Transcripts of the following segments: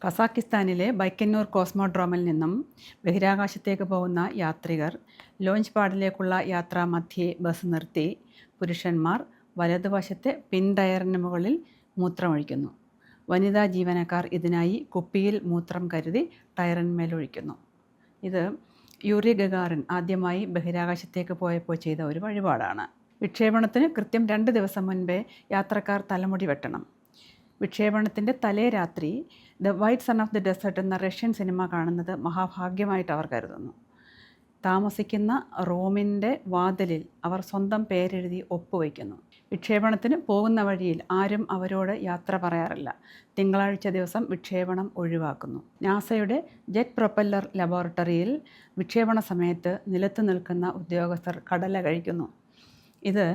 കസാക്കിസ്ഥാനിലെ Baikonur കോസ്മോഡ്രോമിൽ നിന്നും ബഹിരാകാശത്തേക്ക് പോകുന്ന യാത്രികർ launch പാഡിലേക്കുള്ള യാത്രാമധ്യേ ബസ് നിർത്തി പുരുഷന്മാർ വലതുവശത്തെ പിൻ ടയറിന് മുകളിൽ മൂത്രമൊഴിക്കുന്നു. വനിതാ ജീവനക്കാർ ഇതിനായി കുപ്പിയിൽ മൂത്രം കരുതി ടയറിന്മേലൊഴിക്കുന്നു. ഇത് യൂറി ഗഗാറിൻ ആദ്യമായി ബഹിരാകാശത്തേക്ക് പോയപ്പോൾ ചെയ്ത ഒരു വഴിപാടാണ്. വിക്ഷേപണത്തിന് കൃത്യം 2 ദിവസം മുൻപേ യാത്രക്കാർ തലമുടി വെട്ടണം. വിക്ഷേപണത്തിൻ്റെ തലേ രാത്രി the White Sun of the Desert എന്ന റഷ്യൻ സിനിമ കാണുന്നത് മഹാഭാഗ്യമായിട്ട് അവർ കരുതുന്നു. താമസിക്കുന്ന റൂമിൻ്റെ വാതിലിൽ അവർ സ്വന്തം പേരെഴുതി ഒപ്പുവയ്ക്കുന്നു. വിക്ഷേപണത്തിന് പോകുന്ന വഴിയിൽ ആരും അവരോട് യാത്ര പറയാറില്ല. തിങ്കളാഴ്ച ദിവസം വിക്ഷേപണം ഒഴിവാക്കുന്നു. നാസയുടെ ജെറ്റ് പ്രൊപ്പല്ലർ ലബോറട്ടറിയിൽ വിക്ഷേപണ സമയത്ത് നിലത്ത് നിൽക്കുന്ന ഉദ്യോഗസ്ഥർ കടല കഴിക്കുന്നു. ഇത്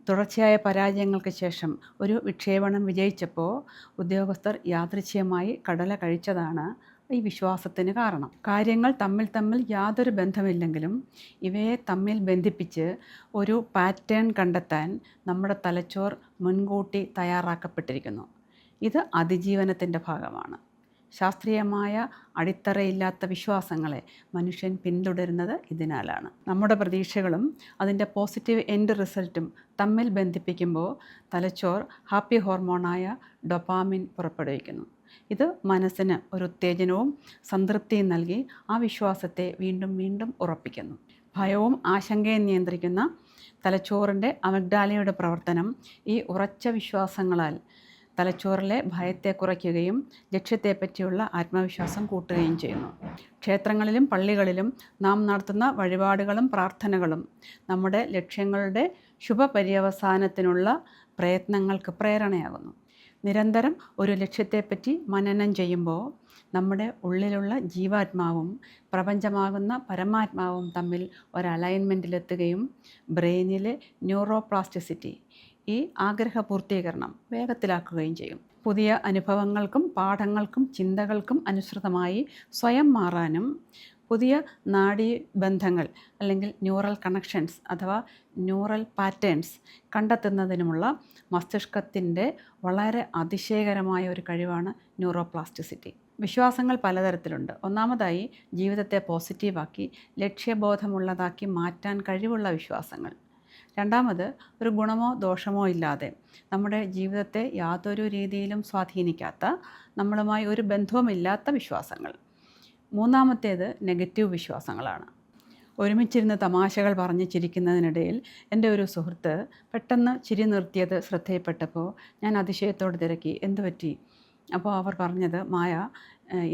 തുടർച്ചയായ പരാജയങ്ങൾക്ക് ശേഷം ഒരു വിക്ഷേപണം വിജയിച്ചപ്പോൾ ഉദ്യോഗസ്ഥർ യാദൃച്ഛികമായി കടല കഴിച്ചതാണ് ഈ വിശ്വാസത്തിന് കാരണം. കാര്യങ്ങൾ തമ്മിൽ യാതൊരു ബന്ധമില്ലെങ്കിലും ഇവയെ തമ്മിൽ ബന്ധിപ്പിച്ച് ഒരു പാറ്റേൺ കണ്ടെത്താൻ നമ്മുടെ തലച്ചോർ മുൻകൂട്ടി തയ്യാറാക്കപ്പെട്ടിരിക്കുന്നു. ഇത് അതിജീവനത്തിൻ്റെ ഭാഗമാണ്. ശാസ്ത്രീയമായ അടിത്തറയില്ലാത്ത വിശ്വാസങ്ങളെ മനുഷ്യൻ പിന്തുടരുന്നത് ഇതിനാലാണ്. നമ്മുടെ പ്രതീക്ഷകളും അതിൻ്റെ പോസിറ്റീവ് എൻഡ് റിസൾട്ടും തമ്മിൽ ബന്ധിപ്പിക്കുമ്പോൾ തലച്ചോർ ഹാപ്പി ഹോർമോണായ ഡൊപാമിൻ പുറപ്പെടുവിക്കുന്നു. ഇത് മനസ്സിന് ഒരു ഉത്തേജനവും സംതൃപ്തിയും നൽകി ആ വിശ്വാസത്തെ വീണ്ടും വീണ്ടും ഉറപ്പിക്കുന്നു. ഭയവും ആശങ്കയും നിയന്ത്രിക്കുന്ന തലച്ചോറിൻ്റെ അമിഗ്ഡാലയുടെ പ്രവർത്തനം ഈ ഉറച്ച വിശ്വാസങ്ങളാൽ തലച്ചോറിലെ ഭയത്തെ കുറയ്ക്കുകയും ലക്ഷ്യത്തെപ്പറ്റിയുള്ള ആത്മവിശ്വാസം കൂട്ടുകയും ചെയ്യുന്നു. ക്ഷേത്രങ്ങളിലും പള്ളികളിലും നാം നടത്തുന്ന വഴിപാടുകളും പ്രാർത്ഥനകളും നമ്മുടെ ലക്ഷ്യങ്ങളുടെ ശുഭപര്യവസാനത്തിനുള്ള പ്രയത്നങ്ങൾക്ക് പ്രേരണയാകുന്നു. നിരന്തരം ഒരു ലക്ഷ്യത്തെപ്പറ്റി മനനം ചെയ്യുമ്പോൾ നമ്മുടെ ഉള്ളിലുള്ള ജീവാത്മാവും പ്രപഞ്ചമാകുന്ന പരമാത്മാവും തമ്മിൽ ഒരു അലൈൻമെൻറ്റിലെത്തുകയും ബ്രെയിനിലെ ന്യൂറോപ്ലാസ്റ്റിസിറ്റി ഈ ആഗ്രഹ പൂർത്തീകരണം വേഗത്തിലാക്കുകയും ചെയ്യും. പുതിയ അനുഭവങ്ങൾക്കും പാഠങ്ങൾക്കും ചിന്തകൾക്കും അനുസൃതമായി സ്വയം മാറാനും പുതിയ നാഡീബന്ധങ്ങൾ അല്ലെങ്കിൽ ന്യൂറൽ കണക്ഷൻസ് അഥവാ ന്യൂറൽ പാറ്റേൺസ് കണ്ടെത്തുന്നതിനുമുള്ള മസ്തിഷ്കത്തിൻ്റെ വളരെ അതിശയകരമായ ഒരു കഴിവാണ് ന്യൂറോപ്ലാസ്റ്റിസിറ്റി. വിശ്വാസങ്ങൾ പലതരത്തിലുണ്ട്. ഒന്നാമതായി ജീവിതത്തെ പോസിറ്റീവാക്കി ലക്ഷ്യബോധമുള്ളതാക്കി മാറ്റാൻ കഴിവുള്ള വിശ്വാസങ്ങൾ. രണ്ടാമത് ഒരു ഗുണമോ ദോഷമോ ഇല്ലാതെ നമ്മുടെ ജീവിതത്തെ യാതൊരു രീതിയിലും സ്വാധീനിക്കാത്ത നമ്മളുമായി ഒരു ബന്ധവുമില്ലാത്ത വിശ്വാസങ്ങൾ. മൂന്നാമത്തേത് നെഗറ്റീവ് വിശ്വാസങ്ങളാണ്. ഒരുമിച്ചിരുന്ന് തമാശകൾ പറഞ്ഞ് ചിരിക്കുന്നതിനിടയിൽ എൻ്റെ ഒരു സുഹൃത്ത് പെട്ടെന്ന് ചിരി നിർത്തിയത് ശ്രദ്ധയിൽപ്പെട്ടപ്പോൾ ഞാൻ അതിശയത്തോട് തിരക്കി, എന്തു പറ്റി? അപ്പോൾ അവർ പറഞ്ഞത്, മായ,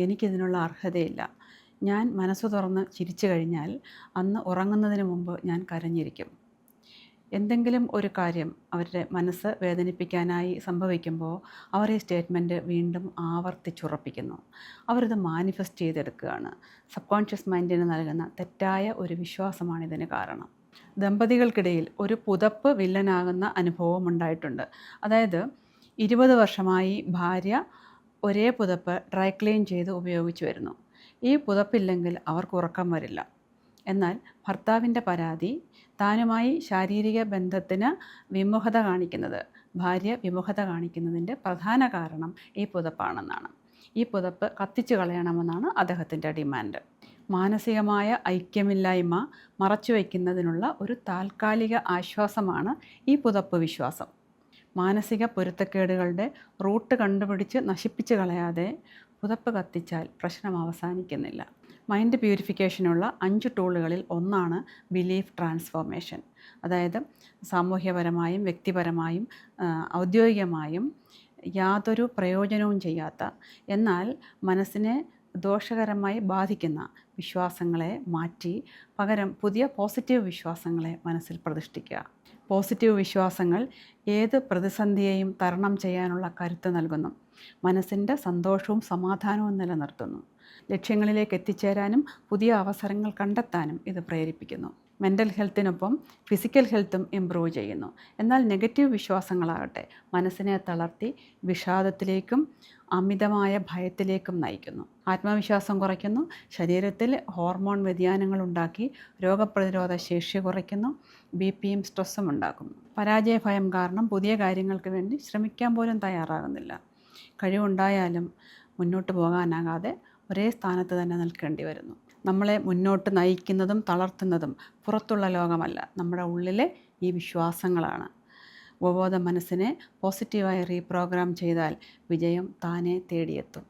എനിക്കിതിനുള്ള അർഹതയില്ല. ഞാൻ മനസ്സ് തുറന്ന് ചിരിച്ചു കഴിഞ്ഞാൽ അന്ന് ഉറങ്ങുന്നതിന് മുമ്പ് ഞാൻ കരഞ്ഞിരിക്കും. എന്തെങ്കിലും ഒരു കാര്യം അവരുടെ മനസ്സ് വേദനിപ്പിക്കാനായി സംഭവിക്കുമ്പോൾ അവർ ഈ സ്റ്റേറ്റ്മെൻറ്റ് വീണ്ടും ആവർത്തിച്ചുറപ്പിക്കുന്നു. അവരിത് മാനിഫെസ്റ്റ് ചെയ്തെടുക്കുകയാണ്. സബ് കോൺഷ്യസ് മൈൻഡിന് നൽകുന്ന തെറ്റായ ഒരു വിശ്വാസമാണിതിന് കാരണം. ദമ്പതികൾക്കിടയിൽ ഒരു പുതപ്പ് വില്ലനാകുന്ന അനുഭവം ഉണ്ടായിട്ടുണ്ട്. അതായത് 20 വർഷമായി ഭാര്യ ഒരേ പുതപ്പ് ഡ്രൈ ക്ലീൻ ചെയ്ത് ഉപയോഗിച്ച് വരുന്നു. ഈ പുതപ്പില്ലെങ്കിൽ അവർക്ക് ഉറക്കം വരില്ല. എന്നാൽ ഭർത്താവിൻ്റെ പരാതി, താനുമായി ശാരീരിക ബന്ധത്തിന് വിമുഖത കാണിക്കുന്നത്, ഭാര്യ വിമുഖത കാണിക്കുന്നതിൻ്റെ പ്രധാന കാരണം ഈ പുതപ്പാണെന്നാണ്. ഈ പുതപ്പ് കത്തിച്ചു കളയണമെന്നാണ് അദ്ദേഹത്തിൻ്റെ ഡിമാൻഡ്. മാനസികമായ ഐക്യമില്ലായ്മ മറച്ചു വയ്ക്കുന്നതിനുള്ള ഒരു താൽക്കാലിക ആശ്വാസമാണ് ഈ പുതപ്പ് വിശ്വാസം. മാനസിക പൊരുത്തക്കേടുകളുടെ റൂട്ട് കണ്ടുപിടിച്ച് നശിപ്പിച്ചു കളയാതെ പുതപ്പ് കത്തിച്ചാൽ പ്രശ്നം അവസാനിക്കുന്നില്ല. മൈൻഡ് പ്യൂരിഫിക്കേഷനുള്ള 5 ടൂളുകളിൽ ഒന്നാണ് ബിലീഫ് ട്രാൻസ്ഫോർമേഷൻ. അതായത് സാമൂഹ്യപരമായും വ്യക്തിപരമായും ഔദ്യോഗികമായും യാതൊരു പ്രയോജനവും ചെയ്യാത്ത എന്നാൽ മനസ്സിനെ ദോഷകരമായി ബാധിക്കുന്ന വിശ്വാസങ്ങളെ മാറ്റി പകരം പുതിയ പോസിറ്റീവ് വിശ്വാസങ്ങളെ മനസ്സിൽ പ്രതിഷ്ഠിക്കുക. പോസിറ്റീവ് വിശ്വാസങ്ങൾ ഏത് പ്രതിസന്ധിയെയും തരണം ചെയ്യാനുള്ള കരുത്ത് നൽകുന്നു. മനസ്സിൻ്റെ സന്തോഷവും സമാധാനവും നിലനിർത്തുന്നു. ലക്ഷ്യങ്ങളിലേക്ക് എത്തിച്ചേരാനും പുതിയ അവസരങ്ങൾ കണ്ടെത്താനും ഇത് പ്രേരിപ്പിക്കുന്നു. മെൻ്റൽ ഹെൽത്തിനൊപ്പം ഫിസിക്കൽ ഹെൽത്തും ഇംപ്രൂവ് ചെയ്യുന്നു. എന്നാൽ നെഗറ്റീവ് വിശ്വാസങ്ങളാകട്ടെ മനസ്സിനെ തളർത്തി വിഷാദത്തിലേക്കും അമിതമായ ഭയത്തിലേക്കും നയിക്കുന്നു. ആത്മവിശ്വാസം കുറയ്ക്കുന്നു, ശരീരത്തിൽ ഹോർമോൺ വ്യതിയാനങ്ങൾ ഉണ്ടാക്കി രോഗപ്രതിരോധ ശേഷി കുറയ്ക്കുന്നു, ബിപിയും സ്ട്രെസ്സും ഉണ്ടാക്കുന്നു. പരാജയ ഭയം കാരണം പുതിയ കാര്യങ്ങൾക്ക് വേണ്ടി ശ്രമിക്കാൻ പോലും തയ്യാറാകുന്നില്ല. കഴിവുണ്ടായാലും മുന്നോട്ട് പോകാനാകാതെ ഒരേ സ്ഥാനത്ത് തന്നെ നിൽക്കേണ്ടി വരുന്നു. നമ്മളെ മുന്നോട്ട് നയിക്കുന്നതും തളർത്തുന്നതും പുറത്തുള്ള ലോകമല്ല, നമ്മുടെ ഉള്ളിലെ ഈ വിശ്വാസങ്ങളാണ്. ഉപബോധ മനസ്സിനെ പോസിറ്റീവായി റീപ്രോഗ്രാം ചെയ്താൽ വിജയം താനെ തേടിയെത്തും.